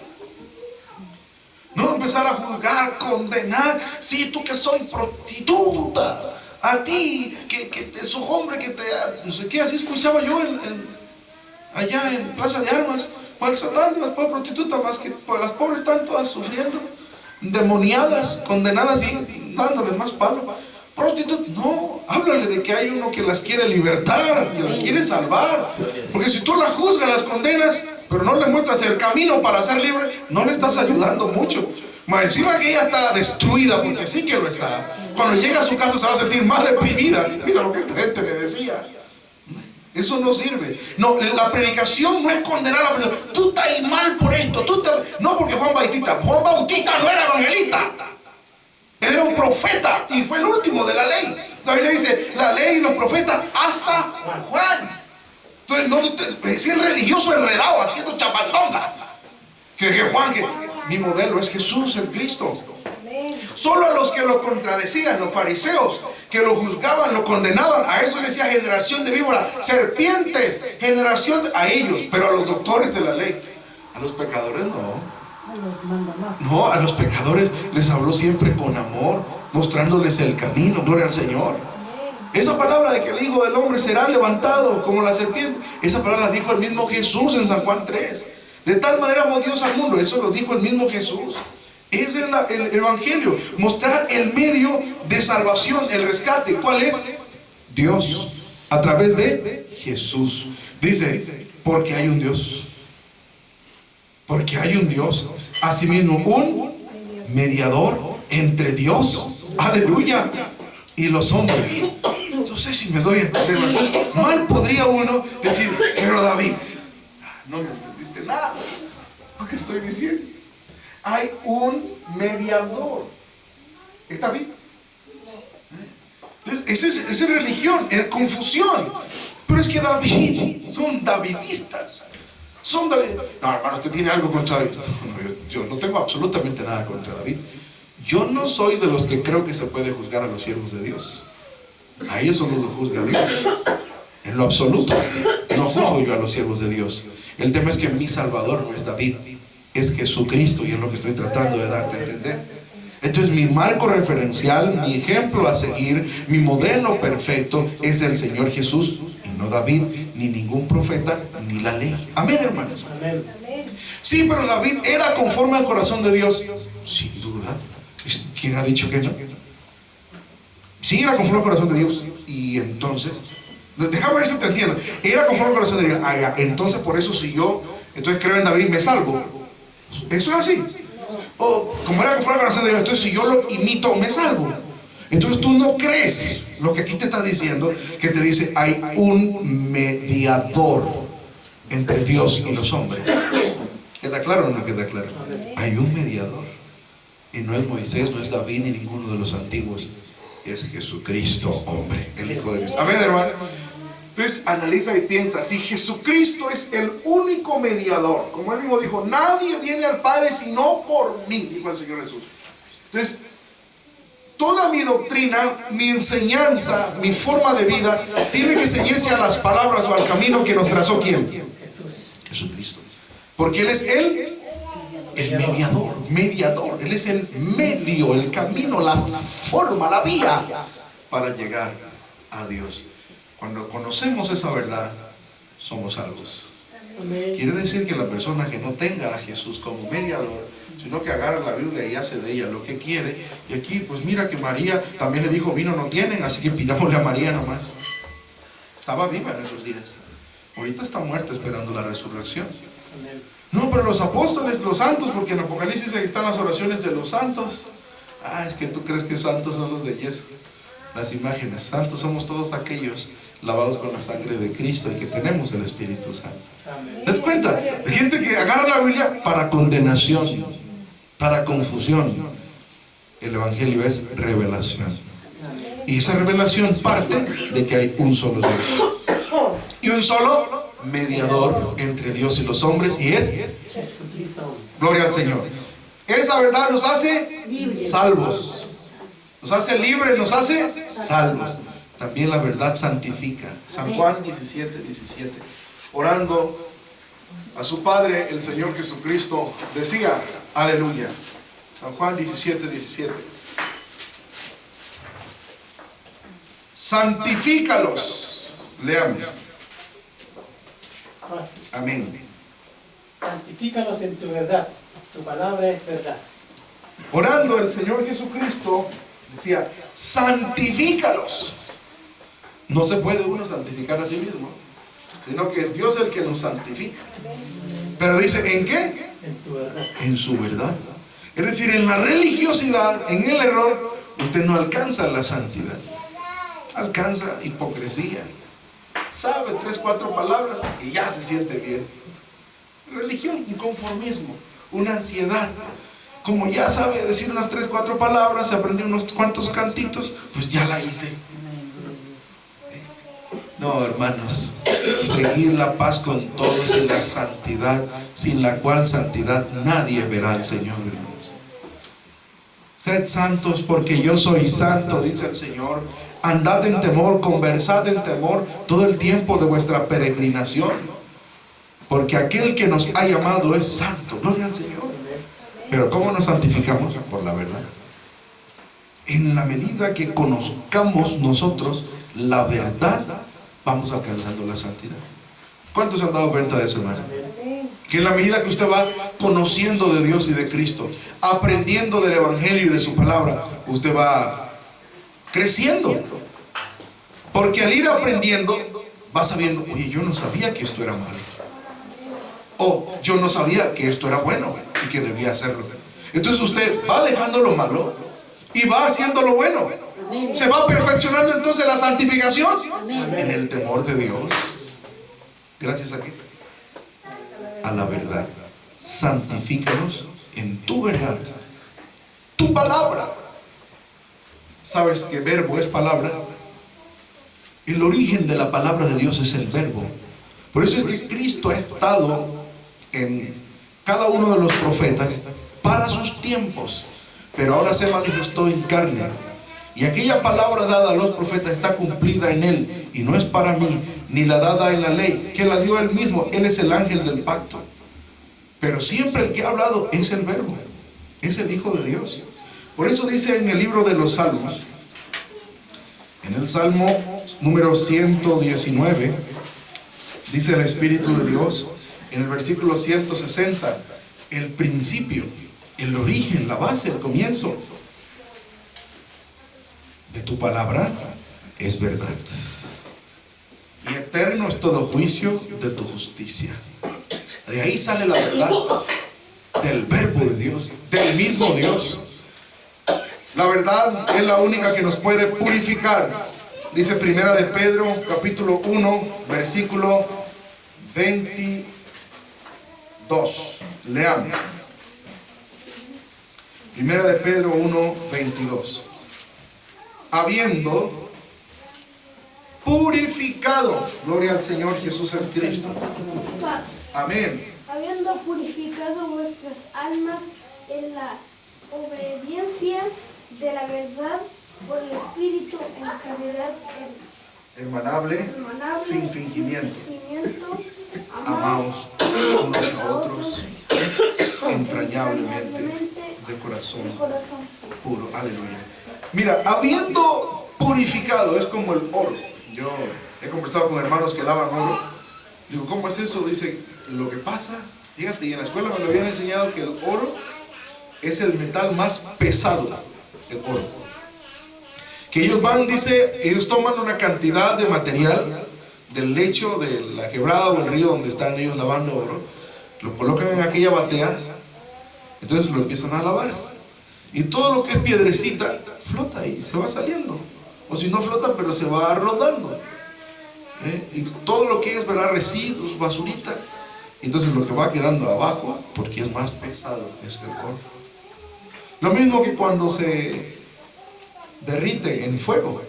Speaker 1: No empezar a juzgar, condenar. Sí, tú que soy prostituta, a ti que sos hombre, que te no sé qué. Así escuchaba yo allá en Plaza de Armas, maltratando a las pobres prostitutas, más que pues, las pobres están todas sufriendo, demoniadas, condenadas, y dándoles más palo. Prostitutas, no, háblale de que hay uno que las quiere libertar, que las quiere salvar. Porque si tú las juzgas, las condenas, pero no le muestras el camino para ser libre, no le estás ayudando mucho. Más encima que ella está destruida, porque sí que lo está. Cuando llega a su casa se va a sentir más deprimida. Mira lo que esta gente me decía. Eso no sirve. No, la predicación no es condenar a la persona. Tú estás mal por esto. No, porque Juan Bautista no era evangelista. Él era un profeta y fue el último de la ley. La Biblia dice: la ley y los profetas hasta Juan. Entonces, no es el religioso enredado haciendo chapatonga. Que Juan, que mi modelo es Jesús, el Cristo. Solo a los que lo contradecían, los fariseos, que lo juzgaban, lo condenaban, a eso le decía generación de víboras, serpientes, a ellos. Pero a los doctores de la ley, a los pecadores no. No, a los pecadores les habló siempre con amor, mostrándoles el camino. Gloria al Señor. Esa palabra de que el Hijo del Hombre será levantado como la serpiente, esa palabra la dijo el mismo Jesús en San Juan 3. De tal manera amó Dios al mundo, eso lo dijo el mismo Jesús. Ese es el Evangelio, mostrar el medio de salvación, el rescate. ¿Cuál es? Dios, a través de Jesús. Dice: porque hay un Dios. Porque hay un Dios, asimismo un mediador entre Dios, aleluya, y los hombres. No sé si me doy a entender. Entonces, mal podría uno decir: pero David, no me entendiste nada lo que estoy diciendo. Hay un mediador. ¿Está bien? Entonces, esa es religión, es confusión. Pero es que David, son davidistas. No, hermano, usted tiene algo contra David. No, yo no tengo absolutamente nada contra David. Yo no soy de los que creo que se puede juzgar a los siervos de Dios. A ellos solo lo juzga Dios. En lo absoluto, no juzgo yo a los siervos de Dios. El tema es que mi Salvador no es David, es Jesucristo, y es lo que estoy tratando de darte a entender. Entonces, mi marco referencial, mi ejemplo a seguir, mi modelo perfecto es el Señor Jesús, y no David, ni ningún profeta, ni la ley. Amén, hermanos.
Speaker 3: Amén.
Speaker 1: Sí, pero David era conforme al corazón de Dios. Sin duda. ¿Quién ha dicho que no? Sí, era conforme al corazón de Dios. Y entonces, Déjame ver si te entiendo. Era conforme al corazón de Dios. Ah, ya. Entonces por eso si yo entonces creo en David me salvo. Eso es así. O como era conforme al corazón de Dios, entonces si yo lo imito me salvo. Entonces tú no crees lo que aquí te está diciendo, que te dice hay un mediador entre Dios y los hombres. ¿Queda claro o no queda claro? Hay un mediador. Y no es Moisés, no es David ni ninguno de los antiguos. Es Jesucristo, hombre, el Hijo de Dios. Amén, hermano. Entonces analiza y piensa, si Jesucristo es el único mediador, como él mismo dijo, nadie viene al Padre sino por mí, dijo el Señor Jesús. Entonces, toda mi doctrina, mi enseñanza, mi forma de vida, tiene que ceñirse a las palabras o al camino que nos trazó ¿quién? Jesucristo. Porque Él es el mediador. Él es el medio, el camino, la forma, la vía para llegar a Dios. Cuando conocemos esa verdad, somos salvos. Quiere decir que la persona que no tenga a Jesús como mediador, sino que agarra la Biblia y hace de ella lo que quiere, y aquí pues mira que María también le dijo, vino no tienen, así que pidámosle a María nomás. Estaba viva en esos días. Ahorita está muerta esperando la resurrección. No, pero los apóstoles, los santos, porque en Apocalipsis están las oraciones de los santos. Ah, es que tú crees que santos son los de yeso, las imágenes. Santos somos todos aquellos lavados con la sangre de Cristo y que tenemos el Espíritu Santo. ¿Te das cuenta? Hay gente que agarra la Biblia para condenación, para confusión. El Evangelio es revelación. Y esa revelación parte de que hay un solo Dios y un solo mediador entre Dios y los hombres, y es Jesucristo. Gloria al Señor. Esa verdad nos hace salvos, nos hace libres, nos hace salvos. También la verdad santifica. San Juan 17:17. Orando a su Padre, el Señor Jesucristo decía, aleluya. San Juan 17:17. Santifícalos. Leamos. Amén.
Speaker 3: Santifícalos en tu verdad. Tu palabra es verdad.
Speaker 1: Orando el Señor Jesucristo decía, santifícalos. No se puede uno santificar a sí mismo, sino que es Dios el que nos santifica. Pero dice, ¿en qué?
Speaker 3: En tu verdad.
Speaker 1: En su verdad. Es decir, en la religiosidad, en el error, usted no alcanza la santidad. Alcanza hipocresía. Sabe 3, 4 palabras y ya se siente bien. Religión, un conformismo, una ansiedad. Como ya sabe decir unas 3, 4 palabras, se aprendió unos cuantos cantitos, pues ya la hice. No, hermanos, seguir la paz con todos y la santidad, sin la cual santidad nadie verá al Señor. Sed santos porque yo soy santo, dice el Señor. Andad en temor, conversad en temor todo el tiempo de vuestra peregrinación, porque aquel que nos ha llamado es santo. Gloria al Señor. Pero ¿cómo nos santificamos? Por la verdad. En la medida que conozcamos nosotros la verdad, vamos alcanzando la santidad. ¿Cuántos han dado cuenta de eso, hermano? Que en la medida que usted va conociendo de Dios y de Cristo, aprendiendo del Evangelio y de su palabra, usted va creciendo. Porque al ir aprendiendo, va sabiendo, oye, yo no sabía que esto era malo. O yo no sabía que esto era bueno y que debía hacerlo. Entonces usted va dejando lo malo y va haciendo lo bueno. Se va perfeccionando entonces la santificación en el temor de Dios. Gracias a qué? A la verdad. Santifícanos en tu verdad. Tu palabra. ¿Sabes que verbo es palabra? El origen de la palabra de Dios es el verbo. Por eso es que Cristo ha estado en cada uno de los profetas para sus tiempos, pero ahora se manifestó en carne. Y aquella palabra dada a los profetas está cumplida en Él, y no es para mí, ni la dada en la ley, que la dio Él mismo. Él es el ángel del pacto. Pero siempre el que ha hablado es el verbo, es el Hijo de Dios. Por eso dice en el libro de los Salmos, en el Salmo número 119, dice el Espíritu de Dios, en el versículo 160, el principio, el origen, la base, el comienzo de tu palabra es verdad. y eterno es todo juicio de tu justicia. De ahí sale la verdad, del verbo de Dios, del mismo Dios. La verdad es la única que nos puede purificar. Dice Primera de Pedro, capítulo 1, versículo 22. Leamos. Primera de Pedro 1, 22. Habiendo purificado, gloria al Señor Jesús el Cristo.
Speaker 2: Paz.
Speaker 1: Amén.
Speaker 2: Habiendo purificado vuestras almas en la obediencia de la verdad por el Espíritu en caridad
Speaker 1: Hermanable, sin fingimiento. Amaos unos a otros entrañablemente de corazón puro. Aleluya. Mira, habiendo purificado, es como el oro. Yo he conversado con hermanos que lavan oro. Digo, ¿cómo es eso? Dice, lo que pasa, fíjate, y en la escuela me lo habían enseñado que el oro es el metal más pesado, el oro. Que ellos van, dice, ellos toman una cantidad de material del lecho de la quebrada o el río donde están ellos lavando oro, lo colocan en aquella batea, entonces lo empiezan a lavar. Y todo lo que es piedrecita flota y se va saliendo. O si no flota, pero se va rodando. Y todo lo que es, ¿verdad?, residuos, basurita, entonces lo que va quedando abajo, porque es más pesado, es el oro. Lo mismo que cuando se derrite en fuego,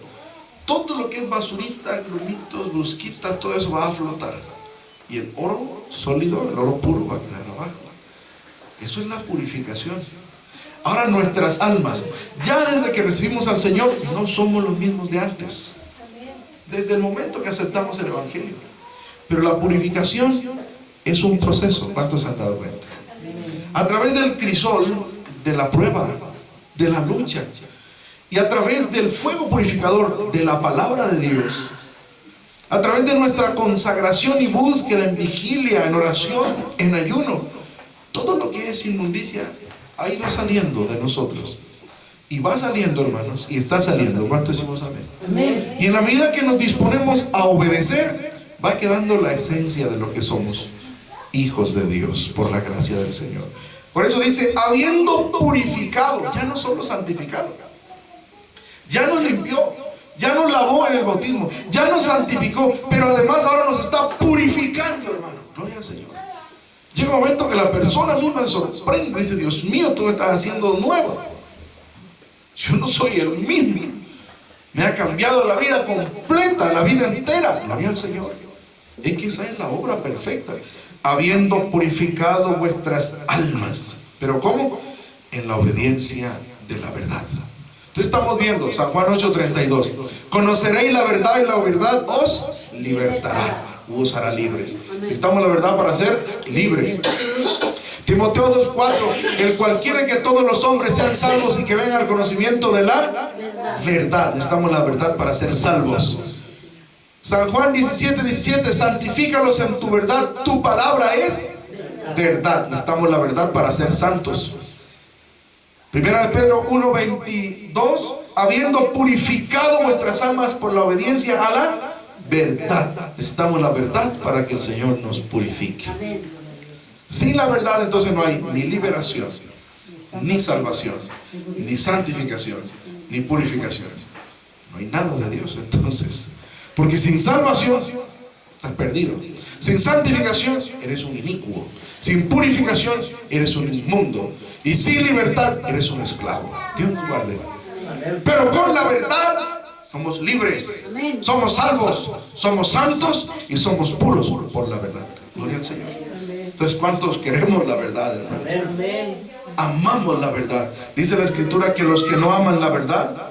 Speaker 1: todo lo que es basurita, grumitos, brusquitas, todo eso va a flotar. Y el oro sólido, el oro puro, va a quedar abajo. Eso es la purificación. Ahora nuestras almas, ya desde que recibimos al Señor, no somos los mismos de antes. Desde el momento que aceptamos el Evangelio. Pero la purificación es un proceso. ¿Cuántos han dado cuenta? A través del crisol, de la prueba, de la lucha, y a través del fuego purificador de la palabra de Dios, a través de nuestra consagración y búsqueda en vigilia, en oración, en ayuno, todo lo que es inmundicia ha ido saliendo de nosotros. Y va saliendo, hermanos, y está saliendo. ¿Cuánto decimos amén? Amén. Y en la medida que nos disponemos a obedecer, va quedando la esencia de lo que somos, hijos de Dios, por la gracia del Señor. Por eso dice, habiendo purificado, ya no solo santificado, ya nos limpió, ya nos lavó en el bautismo, ya nos santificó, pero además ahora nos está purificando, hermano. Gloria al Señor. Llega un momento que la persona misma se sorprende, dice, Dios mío, tú me estás haciendo nuevo. Yo no soy el mismo. Me ha cambiado la vida completa, la vida entera. Gloria al Señor. Es que esa es la obra perfecta. Habiendo purificado vuestras almas. ¿Pero cómo? En la obediencia de la verdad. Entonces estamos viendo San Juan 8:32. Conoceréis la verdad y la verdad os libertará. Os hará libres. Necesitamos la verdad para ser libres. Timoteo 2:4, el cual quiere que todos los hombres sean salvos y que vengan al conocimiento de la verdad. Necesitamos la verdad para ser salvos. San Juan 17:17, santifícalos en tu verdad, tu palabra es verdad. Necesitamos la verdad para ser santos. Primera de Pedro 1:22, habiendo purificado vuestras almas por la obediencia a la verdad. Necesitamos la verdad para que el Señor nos purifique. Sin la verdad entonces no hay ni liberación, ni salvación, ni santificación, ni purificación. No hay nada de Dios entonces. Porque sin salvación estás perdido. Sin santificación eres un inicuo. Sin purificación eres un inmundo. Y sin libertad eres un esclavo. Dios nos guarde. Pero con la verdad somos libres, somos salvos, somos santos y somos puros por la verdad. Gloria al Señor. Entonces, ¿cuántos queremos la verdad, hermanos? Amamos la verdad. Dice la Escritura que los que no aman la verdad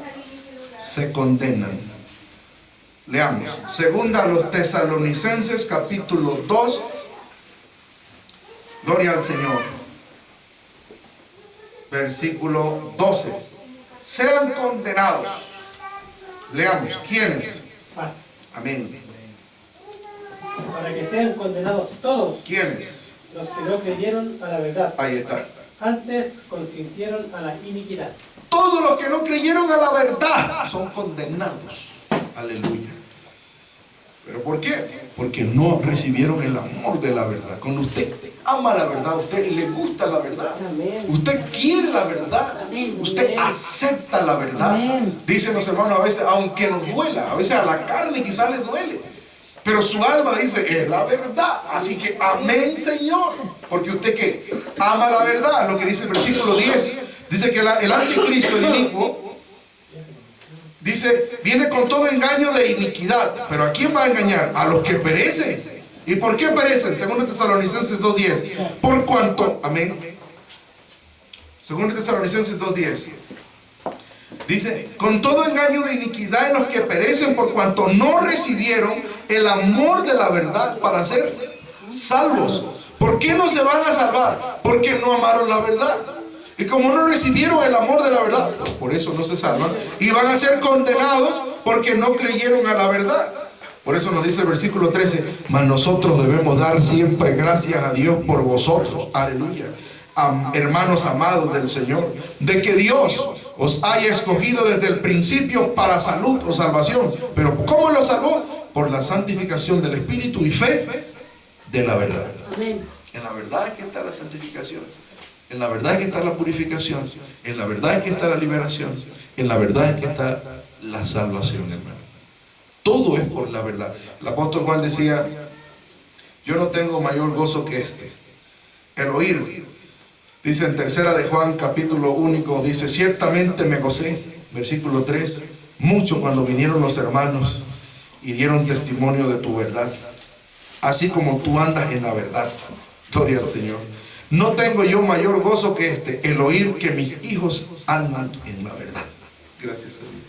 Speaker 1: se condenan. Leamos. Segunda a los Tesalonicenses, capítulo 2. Gloria al Señor. Versículo 12. Sean condenados. Leamos. ¿Quiénes?
Speaker 3: Paz.
Speaker 1: Amén.
Speaker 3: Para que sean condenados todos.
Speaker 1: ¿Quiénes?
Speaker 3: Los que no creyeron a la verdad.
Speaker 1: Ahí está.
Speaker 3: Antes consintieron a la iniquidad.
Speaker 1: Todos los que no creyeron a la verdad son condenados. Aleluya. ¿Pero por qué? Porque no recibieron el amor de la verdad. Cuando usted ama la verdad, a usted le gusta la verdad, usted quiere la verdad, usted acepta la verdad. Dicen los hermanos a veces, aunque nos duela, a veces a la carne quizás les duele, pero su alma dice, es la verdad. Así que amén, Señor. Porque usted que ama la verdad, lo que dice el versículo 10, dice que el anticristo, el inicuo, dice, viene con todo engaño de iniquidad. ¿Pero a quién va a engañar? A los que perecen. ¿Y por qué perecen? Según Tesalonicenses 2:10. Por cuanto, amén. Según Tesalonicenses 2:10. Dice, con todo engaño de iniquidad en los que perecen, por cuanto no recibieron el amor de la verdad para ser salvos. ¿Por qué no se van a salvar? Porque no amaron la verdad. Y como no recibieron el amor de la verdad, por eso no se salvan. Y van a ser condenados porque no creyeron a la verdad. Por eso nos dice el versículo 13, mas nosotros debemos dar siempre gracias a Dios por vosotros. Aleluya. Hermanos amados del Señor, de que Dios os haya escogido desde el principio para salud o salvación. Pero ¿cómo lo salvó? Por la santificación del Espíritu y fe de la verdad. Amén. En la verdad es que está la santificación. En la verdad es que está la purificación. En la verdad es que está la liberación. En la verdad es que está la salvación, hermano. Todo es por la verdad. El apóstol Juan decía, yo no tengo mayor gozo que este, el oír. Dice en tercera de Juan, capítulo 1, dice, ciertamente me gocé, versículo 3, mucho cuando vinieron los hermanos y dieron testimonio de tu verdad, así como tú andas en la verdad. Gloria al Señor. No tengo yo mayor gozo que este, el oír que mis hijos andan en la verdad. Gracias a Dios.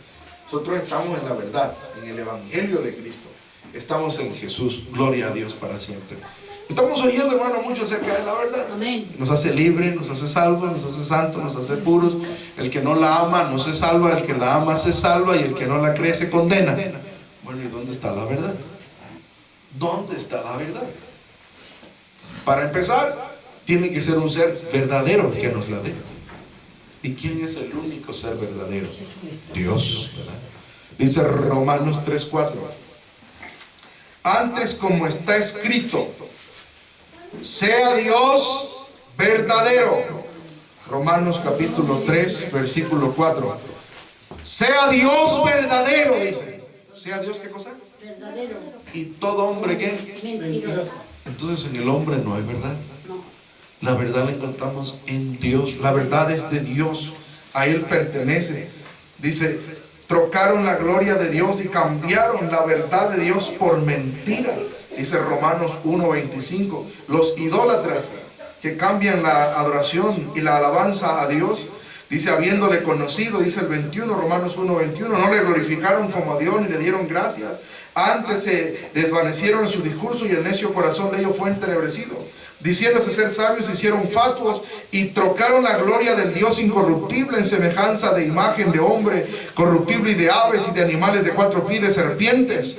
Speaker 1: Nosotros estamos en la verdad, en el Evangelio de Cristo. Estamos en Jesús. Gloria a Dios para siempre. Estamos oyendo, hermano, mucho acerca de la verdad. Amén. Nos hace libre, nos hace salvos, nos hace santos, nos hace puros. El que no la ama no se salva, el que la ama se salva y el que no la cree se condena. Bueno, ¿y dónde está la verdad? ¿Dónde está la verdad? Para empezar, tiene que ser un ser verdadero que nos la dé. ¿Y quién es el único ser verdadero? Dios, ¿verdad? Dice Romanos 3:4. Antes, como está escrito, sea Dios verdadero. Romanos capítulo 3, versículo 4. Sea Dios verdadero, dice. ¿Sea Dios qué cosa? Verdadero. ¿Y todo hombre qué? Mentiroso. Entonces en el hombre no hay verdad. La verdad la encontramos en Dios. La verdad es de Dios. A Él pertenece. Dice, trocaron la gloria de Dios y cambiaron la verdad de Dios por mentira. Dice Romanos 1:25. Los idólatras que cambian la adoración y la alabanza a Dios, dice, habiéndole conocido, dice el 21, Romanos 1:21, no le glorificaron como a Dios ni le dieron gracias. Antes se desvanecieron en su discurso y el necio corazón de ellos fue entenebrecido. Diciéndose ser sabios, se hicieron fatuos y trocaron la gloria del Dios incorruptible en semejanza de imagen de hombre corruptible y de aves y de animales de 4 pies, de serpientes.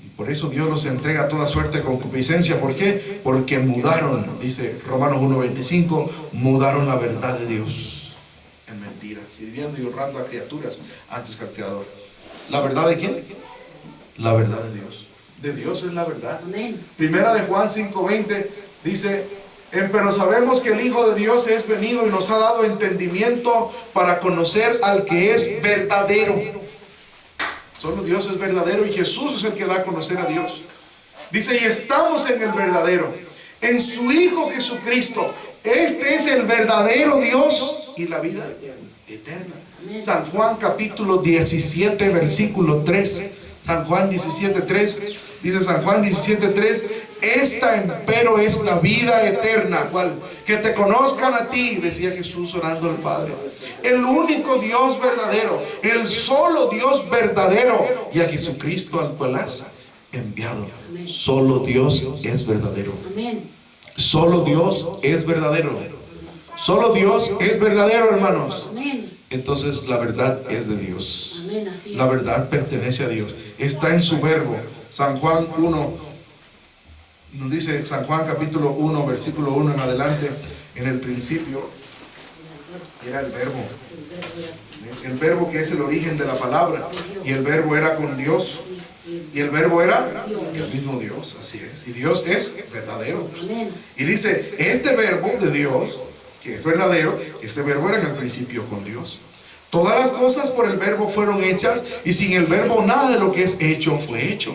Speaker 1: Y por eso Dios los entrega a toda suerte de concupiscencia. ¿Por qué? Porque mudaron, dice Romanos 1:25, mudaron la verdad de Dios en mentiras, sirviendo y honrando a criaturas antes que al Creador. ¿La verdad de quién? La verdad de Dios. De Dios es la verdad. Amén. Primera de Juan 5:20 dice, pero sabemos que el Hijo de Dios es venido y nos ha dado entendimiento para conocer al que es verdadero. Solo Dios es verdadero y Jesús es el que da a conocer a Dios. Dice, y estamos en el verdadero, en su Hijo Jesucristo. Este es el verdadero Dios y la vida eterna. San Juan capítulo 17, versículo 3. San Juan 17:3. Dice San Juan 17:3, esta empero es la vida eterna. ¿Cuál? Que te conozcan a ti, decía Jesús orando al Padre, el único Dios verdadero, el solo Dios verdadero, y a Jesucristo al cual has enviado. Amén. Solo Dios es verdadero. Amén. Solo Dios es verdadero. Solo Dios es verdadero, hermanos. Amén. Entonces la verdad es de Dios. Amén, la verdad pertenece a Dios. Está en su verbo. San Juan 1, nos dice San Juan capítulo 1, versículo 1 en adelante, en el principio era el verbo que es el origen de la palabra, y el verbo era con Dios, Y el verbo era el mismo Dios, así es. Y Dios es verdadero. Y dice, este verbo de Dios, que es verdadero, este verbo era en el principio con Dios. Todas las cosas por el verbo fueron hechas, y sin el verbo nada de lo que es hecho fue hecho.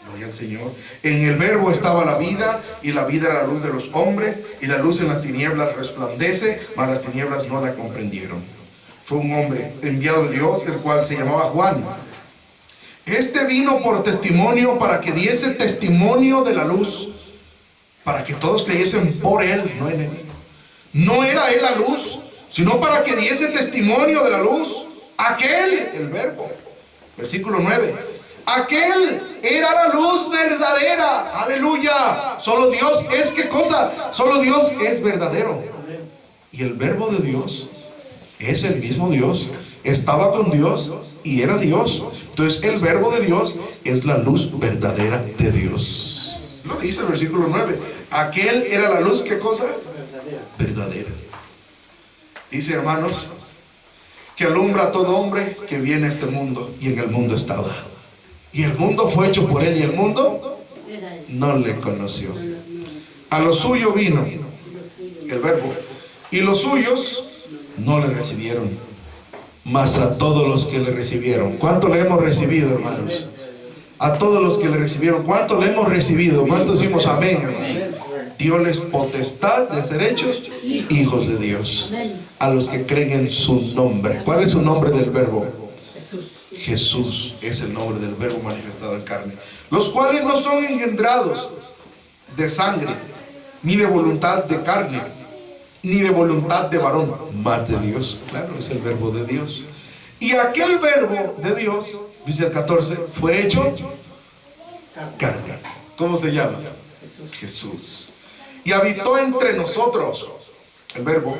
Speaker 1: Gloria al Señor. En el verbo estaba la vida, y la vida era la luz de los hombres, y la luz en las tinieblas resplandece, mas las tinieblas no la comprendieron. Fue un hombre enviado de Dios, el cual se llamaba Juan. Este vino por testimonio, para que diese testimonio de la luz, para que todos creyesen por él, no en él. No era él la luz, sino para que diese testimonio de la luz. Aquel, el verbo. Versículo 9. Aquel era la luz verdadera. Aleluya. Solo Dios es, ¿qué cosa? Solo Dios es verdadero. Y el verbo de Dios es el mismo Dios. Estaba con Dios y era Dios. Entonces el verbo de Dios es la luz verdadera de Dios. Lo dice el versículo 9. Aquel era la luz, ¿qué cosa? Verdadera. Dice, hermanos, que alumbra a todo hombre que viene a este mundo, y en el mundo estaba. Y el mundo fue hecho por él, y el mundo no le conoció. A lo suyo vino el verbo, y los suyos no le recibieron. Mas a todos los que le recibieron, ¿cuánto le hemos recibido, hermanos? A todos los que le recibieron, ¿cuánto le hemos recibido? ¿Cuánto decimos amén, hermano? Diosles potestad de ser hechos hijos de Dios, a los que creen en su nombre. ¿Cuál es su nombre del verbo? Jesús es el nombre del verbo manifestado en carne. Los cuales no son engendrados de sangre, ni de voluntad de carne, ni de voluntad de varón, mas de Dios. Claro, es el verbo de Dios. Y aquel verbo de Dios, dice el 14, fue hecho carne. ¿Cómo se llama? Jesús. Y habitó entre nosotros, el verbo,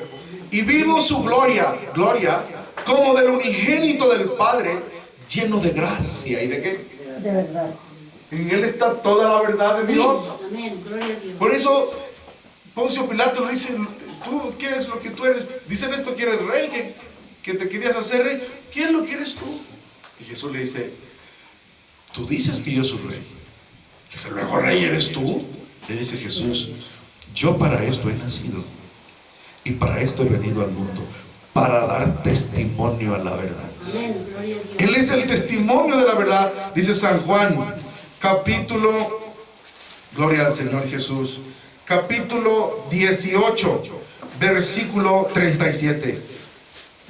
Speaker 1: y vimos su gloria, gloria, como del unigénito del Padre, lleno de gracia. ¿Y de qué?
Speaker 4: De verdad.
Speaker 1: En él está toda la verdad de Dios.
Speaker 4: Amén. Gloria a Dios.
Speaker 1: Por eso Poncio Pilato le dice, ¿tú qué es lo que tú eres? Dicen esto que eres rey, que te querías hacer rey. ¿Qué es lo que eres tú? Y Jesús le dice, tú dices que yo soy rey. Dice, luego rey eres tú. Le dice Jesús, yo para esto he nacido, y para esto he venido al mundo, para dar testimonio a la verdad.
Speaker 4: Amén. Gloria a Dios.
Speaker 1: Él es el testimonio de la verdad. Dice San Juan, capítulo, gloria al Señor Jesús, capítulo 18, versículo 37.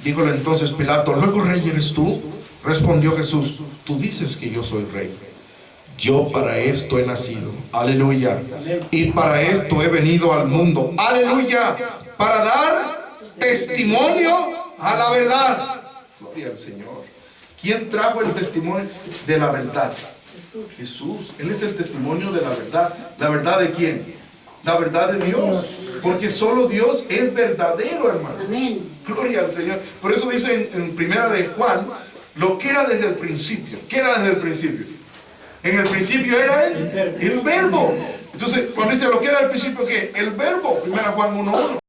Speaker 1: Díjole entonces Pilato, ¿luego rey eres tú? Respondió Jesús, tú dices que yo soy rey. Yo para esto he nacido, aleluya, y para esto he venido al mundo, aleluya, para dar testimonio a la verdad. Gloria al Señor. ¿Quién trajo el testimonio de la verdad? Jesús. Él es el testimonio de la verdad. ¿La verdad de quién? La verdad de Dios. Porque solo Dios es verdadero, hermano.
Speaker 4: Amén.
Speaker 1: Gloria al Señor. Por eso dice en primera de Juan, lo que era desde el principio. ¿Qué era desde el principio? En el principio era el verbo. Entonces, cuando dice lo que era al principio, ¿qué? El verbo. Primera Juan 1:1.